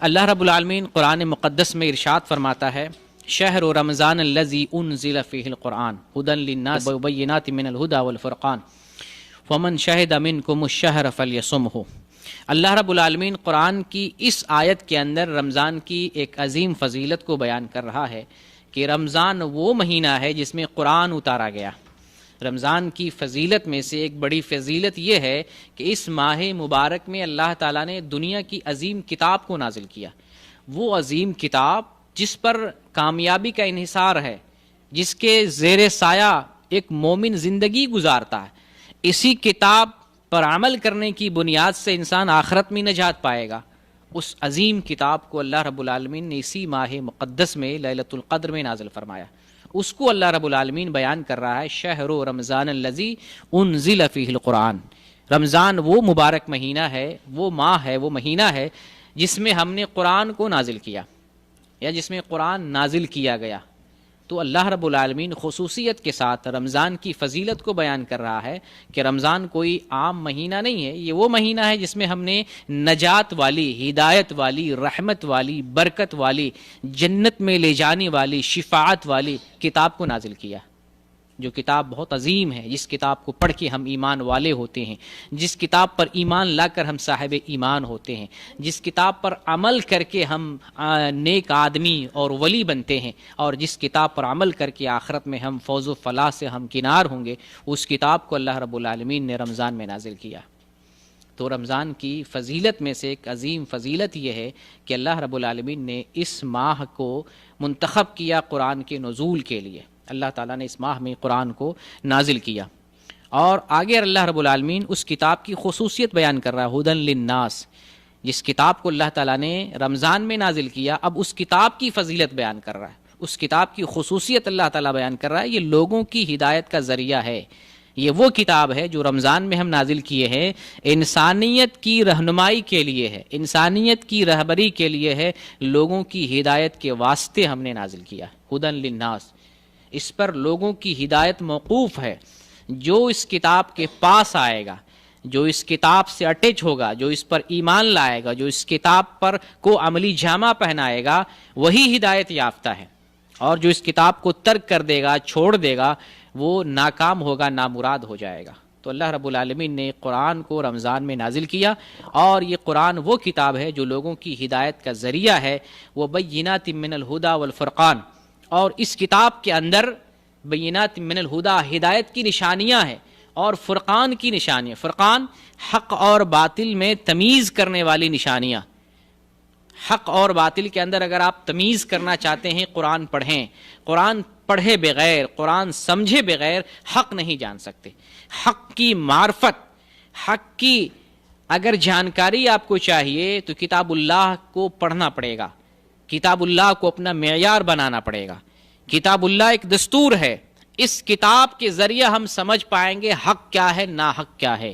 اللہ رب العالمین قرآن مقدس میں ارشاد فرماتا ہے شہر رمضان الذی انزل فیہ القرآن ھدی للناس وبینات من الہدی والفرقان ومن شہد منکم الشہر فلیصمہ۔ اللہ رب العالمین قرآن کی اس آیت کے اندر رمضان کی ایک عظیم فضیلت کو بیان کر رہا ہے کہ رمضان وہ مہینہ ہے جس میں قرآن اتارا گیا۔ رمضان کی فضیلت میں سے ایک بڑی فضیلت یہ ہے کہ اس ماہ مبارک میں اللہ تعالیٰ نے دنیا کی عظیم کتاب کو نازل کیا۔ وہ عظیم کتاب جس پر کامیابی کا انحصار ہے، جس کے زیر سایہ ایک مومن زندگی گزارتا ہے، اسی کتاب پر عمل کرنے کی بنیاد سے انسان آخرت میں نجات پائے گا۔ اس عظیم کتاب کو اللہ رب العالمین نے اسی ماہ مقدس میں لیلۃ القدر میں نازل فرمایا۔ اس کو اللہ رب العالمین بیان کر رہا ہے شہر رمضان الذی انزل فیہ القرآن۔ رمضان وہ مبارک مہینہ ہے، وہ ماہ ہے، وہ مہینہ ہے جس میں ہم نے قرآن کو نازل کیا یا جس میں قرآن نازل کیا گیا۔ تو اللہ رب العالمین خصوصیت کے ساتھ رمضان کی فضیلت کو بیان کر رہا ہے کہ رمضان کوئی عام مہینہ نہیں ہے، یہ وہ مہینہ ہے جس میں ہم نے نجات والی، ہدایت والی، رحمت والی، برکت والی، جنت میں لے جانے والی، شفاعت والی کتاب کو نازل کیا، جو کتاب بہت عظیم ہے، جس کتاب کو پڑھ کے ہم ایمان والے ہوتے ہیں، جس کتاب پر ایمان لا کر ہم صاحب ایمان ہوتے ہیں، جس کتاب پر عمل کر کے ہم نیک آدمی اور ولی بنتے ہیں، اور جس کتاب پر عمل کر کے آخرت میں ہم فوز و فلاح سے ہم کنار ہوں گے، اس کتاب کو اللہ رب العالمین نے رمضان میں نازل کیا۔ تو رمضان کی فضیلت میں سے ایک عظیم فضیلت یہ ہے کہ اللہ رب العالمین نے اس ماہ کو منتخب کیا قرآن کے نزول کے لیے۔ اللہ تعالیٰ نے اس ماہ میں قرآن کو نازل کیا، اور آگے اللہ رب العالمین اس کتاب کی خصوصیت بیان کر رہا ہے ھدی للناس۔ جس کتاب کو اللہ تعالیٰ نے رمضان میں نازل کیا، اب اس کتاب کی فضیلت بیان کر رہا ہے، اس کتاب کی خصوصیت اللہ تعالیٰ بیان کر رہا ہے۔ یہ لوگوں کی ہدایت کا ذریعہ ہے، یہ وہ کتاب ہے جو رمضان میں ہم نازل کیے ہیں، انسانیت کی رہنمائی کے لیے ہے، انسانیت کی رہبری کے لیے ہے، لوگوں کی ہدایت کے واسطے ہم نے نازل کیا ھدی للناس۔ اس پر لوگوں کی ہدایت موقوف ہے۔ جو اس کتاب کے پاس آئے گا، جو اس کتاب سے اٹیچ ہوگا، جو اس پر ایمان لائے گا، جو اس کتاب پر کو عملی جامہ پہنائے گا، وہی ہدایت یافتہ ہے، اور جو اس کتاب کو ترک کر دے گا، چھوڑ دے گا، وہ ناکام ہوگا، نامراد ہو جائے گا۔ تو اللہ رب العالمین نے قرآن کو رمضان میں نازل کیا، اور یہ قرآن وہ کتاب ہے جو لوگوں کی ہدایت کا ذریعہ ہے، وہ بینات من الہدی والفرقان، اور اس کتاب کے اندر بینات من الہدی ہدایت کی نشانیاں ہیں، اور فرقان کی نشانیاں، فرقان حق اور باطل میں تمیز کرنے والی نشانیاں۔ حق اور باطل کے اندر اگر آپ تمیز کرنا چاہتے ہیں، قرآن پڑھیں۔ قرآن پڑھے بغیر، قرآن سمجھے بغیر حق نہیں جان سکتے۔ حق کی معرفت، حق کی اگر جانکاری آپ کو چاہیے تو کتاب اللہ کو پڑھنا پڑے گا، کتاب اللہ کو اپنا معیار بنانا پڑے گا۔ کتاب اللہ ایک دستور ہے، اس کتاب کے ذریعے ہم سمجھ پائیں گے حق کیا ہے، ناحق کیا ہے۔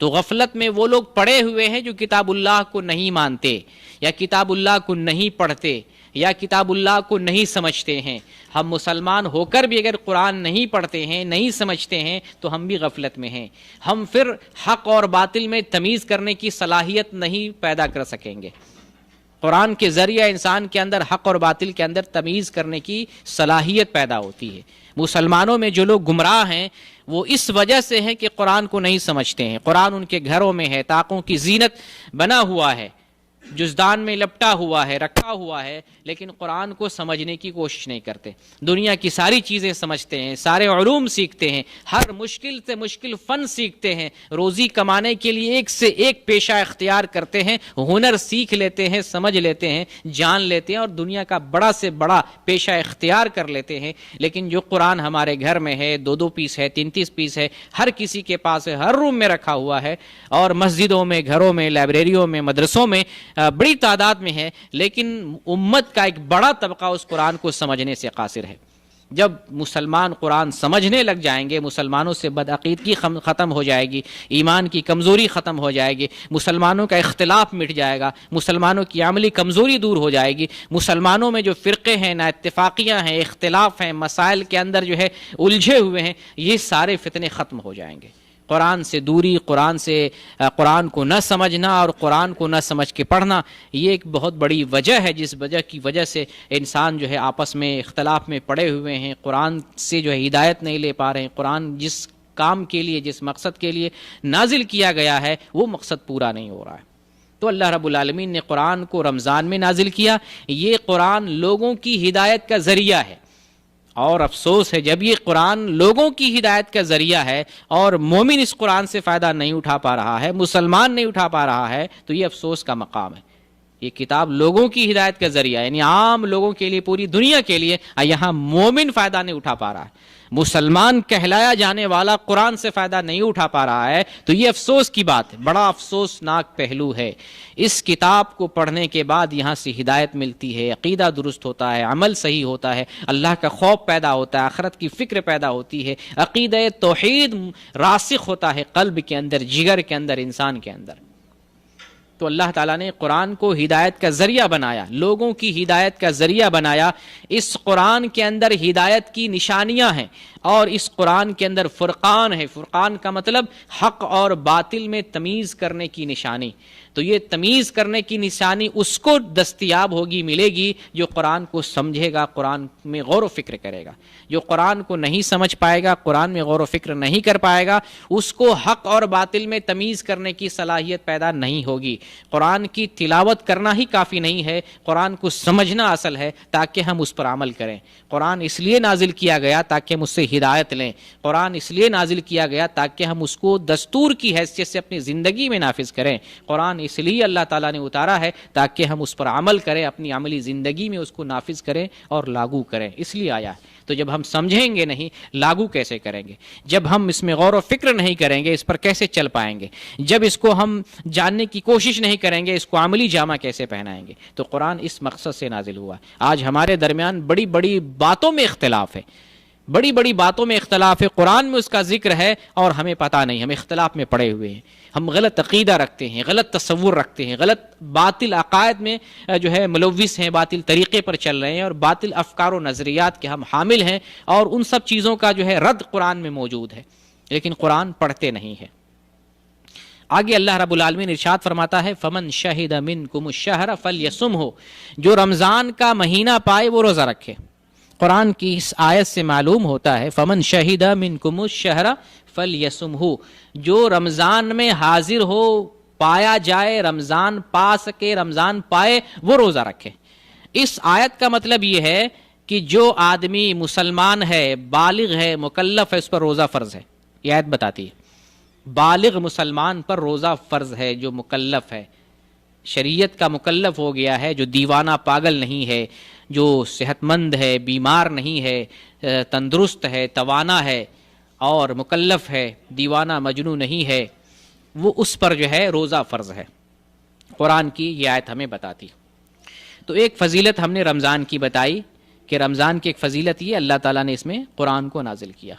تو غفلت میں وہ لوگ پڑے ہوئے ہیں جو کتاب اللہ کو نہیں مانتے، یا کتاب اللہ کو نہیں پڑھتے، یا کتاب اللہ کو نہیں سمجھتے ہیں۔ ہم مسلمان ہو کر بھی اگر قرآن نہیں پڑھتے ہیں، نہیں سمجھتے ہیں، تو ہم بھی غفلت میں ہیں۔ ہم پھر حق اور باطل میں تمیز کرنے کی صلاحیت نہیں پیدا کر سکیں گے۔ قرآن کے ذریعے انسان کے اندر حق اور باطل کے اندر تمیز کرنے کی صلاحیت پیدا ہوتی ہے۔ مسلمانوں میں جو لوگ گمراہ ہیں وہ اس وجہ سے ہیں کہ قرآن کو نہیں سمجھتے ہیں۔ قرآن ان کے گھروں میں ہے، طاقوں کی زینت بنا ہوا ہے، جزدان میں لپٹا ہوا ہے، رکھا ہوا ہے، لیکن قرآن کو سمجھنے کی کوشش نہیں کرتے۔ دنیا کی ساری چیزیں سمجھتے ہیں، سارے علوم سیکھتے ہیں، ہر مشکل سے مشکل فن سیکھتے ہیں، روزی کمانے کے لیے ایک سے ایک پیشہ اختیار کرتے ہیں، ہنر سیکھ لیتے ہیں، سمجھ لیتے ہیں، جان لیتے ہیں، اور دنیا کا بڑا سے بڑا پیشہ اختیار کر لیتے ہیں۔ لیکن جو قرآن ہمارے گھر میں ہے، 2 پیس ہے، 3 پیس ہے، ہر کسی کے پاس ہے، ہر روم میں رکھا ہوا ہے، اور مسجدوں میں، گھروں میں، لائبریریوں میں، مدرسوں میں بڑی تعداد میں ہے، لیکن امت کا ایک بڑا طبقہ اس قرآن کو سمجھنے سے قاصر ہے۔ جب مسلمان قرآن سمجھنے لگ جائیں گے، مسلمانوں سے بدعقیدگی ختم ہو جائے گی، ایمان کی کمزوری ختم ہو جائے گی، مسلمانوں کا اختلاف مٹ جائے گا، مسلمانوں کی عملی کمزوری دور ہو جائے گی، مسلمانوں میں جو فرقے ہیں، نا اتفاقیاں ہیں، اختلاف ہیں، مسائل کے اندر جو ہے الجھے ہوئے ہیں، یہ سارے فتنے ختم ہو جائیں گے۔ قرآن سے دوری، قرآن کو نہ سمجھنا اور قرآن کو نہ سمجھ کے پڑھنا، یہ ایک بہت بڑی وجہ ہے جس وجہ سے انسان جو ہے آپس میں اختلاف میں پڑے ہوئے ہیں، قرآن سے جو ہے ہدایت نہیں لے پا رہے ہیں، قرآن جس کام کے لیے، جس مقصد کے لیے نازل کیا گیا ہے وہ مقصد پورا نہیں ہو رہا ہے۔ تو اللہ رب العالمین نے قرآن کو رمضان میں نازل کیا، یہ قرآن لوگوں کی ہدایت کا ذریعہ ہے، اور افسوس ہے جب یہ قرآن لوگوں کی ہدایت کا ذریعہ ہے اور مومن اس قرآن سے فائدہ نہیں اٹھا پا رہا ہے، مسلمان نہیں اٹھا پا رہا ہے، تو یہ افسوس کا مقام ہے۔ یہ کتاب لوگوں کی ہدایت کا ذریعہ ہے، یعنی عام لوگوں کے لیے، پوری دنیا کے لیے، یہاں مومن فائدہ نہیں اٹھا پا رہا ہے، مسلمان کہلایا جانے والا قرآن سے فائدہ نہیں اٹھا پا رہا ہے، تو یہ افسوس کی بات ہے، بڑا افسوسناک پہلو ہے۔ اس کتاب کو پڑھنے کے بعد یہاں سے ہدایت ملتی ہے، عقیدہ درست ہوتا ہے، عمل صحیح ہوتا ہے، اللہ کا خوف پیدا ہوتا ہے، آخرت کی فکر پیدا ہوتی ہے، عقیدہ توحید راسخ ہوتا ہے قلب کے اندر، جگر کے اندر، انسان کے اندر۔ تو اللہ تعالیٰ نے قرآن کو ہدایت کا ذریعہ بنایا، لوگوں کی ہدایت کا ذریعہ بنایا۔ اس قرآن کے اندر ہدایت کی نشانیاں ہیں، اور اس قرآن کے اندر فرقان ہے۔ فرقان کا مطلب حق اور باطل میں تمیز کرنے کی نشانی۔ تو یہ تمیز کرنے کی نشانی اس کو دستیاب ہوگی، ملے گی جو قرآن کو سمجھے گا، قرآن میں غور و فکر کرے گا۔ جو قرآن کو نہیں سمجھ پائے گا، قرآن میں غور و فکر نہیں کر پائے گا، اس کو حق اور باطل میں تمیز کرنے کی صلاحیت پیدا نہیں ہوگی۔ قرآن کی تلاوت کرنا ہی کافی نہیں ہے، قرآن کو سمجھنا اصل ہے تاکہ ہم اس پر عمل کریں۔ قرآن اس لیے نازل کیا گیا تاکہ ہم اس سے ہدایت لیں، قرآن اس لیے نازل کیا گیا تاکہ ہم اس کو دستور کی حیثیت سے اپنی زندگی میں نافذ کریں، قرآن اس لیے اللہ تعالیٰ نے اتارا ہے تاکہ ہم اس پر عمل کریں، اپنی عملی زندگی میں اس کو نافذ کریں اور لاگو کریں، اس لیے آیا ہے۔ تو جب ہم سمجھیں گے نہیں، لاگو کیسے کریں گے؟ جب ہم اس میں غور و فکر نہیں کریں گے، اس پر کیسے چل پائیں گے؟ جب اس کو ہم جاننے کی کوشش نہیں کریں گے، اس کو عملی جامہ کیسے پہنائیں گے؟ تو قرآن اس مقصد سے نازل ہوا۔ آج ہمارے درمیان بڑی بڑی باتوں میں اختلاف ہے، بڑی بڑی باتوں میں اختلاف ہے، قرآن میں اس کا ذکر ہے اور ہمیں پتہ نہیں، ہم اختلاف میں پڑے ہوئے ہیں، ہم غلط عقیدہ رکھتے ہیں، غلط تصور رکھتے ہیں، غلط باطل عقائد میں جو ہے ملوث ہیں، باطل طریقے پر چل رہے ہیں، اور باطل افکار و نظریات کے ہم حامل ہیں، اور ان سب چیزوں کا جو ہے رد قرآن میں موجود ہے، لیکن قرآن پڑھتے نہیں ہے۔ آگے اللہ رب العالمین ارشاد فرماتا ہے فَمَن شَهِدَ مِنْكُمُ الشَّهْرَ فَلْيَصُمْهُ، جو رمضان کا مہینہ پائے وہ روزہ رکھے۔ قرآن کی اس آیت سے معلوم ہوتا ہے فَمَن شَهِدَ مِنْكُمُ الشَّهْرَ فَلْيَصُمْهُ، جو رمضان میں حاضر ہو، پایا جائے، رمضان پا سکے، رمضان پائے، وہ روزہ رکھے۔ اس آیت کا مطلب یہ ہے کہ جو آدمی مسلمان ہے، بالغ ہے، مکلف ہے، اس پر روزہ فرض ہے۔ یہ آیت بتاتی ہے بالغ مسلمان پر روزہ فرض ہے، جو مکلف ہے، شریعت کا مکلف ہو گیا ہے، جو دیوانہ پاگل نہیں ہے، جو صحت مند ہے، بیمار نہیں ہے، تندرست ہے، توانا ہے اور مکلف ہے، دیوانہ مجنون نہیں ہے، وہ اس پر جو ہے روزہ فرض ہے۔ قرآن کی یہ آیت ہمیں بتاتی۔ تو ایک فضیلت ہم نے رمضان کی بتائی کہ رمضان کی ایک فضیلت یہ اللہ تعالیٰ نے اس میں قرآن کو نازل کیا۔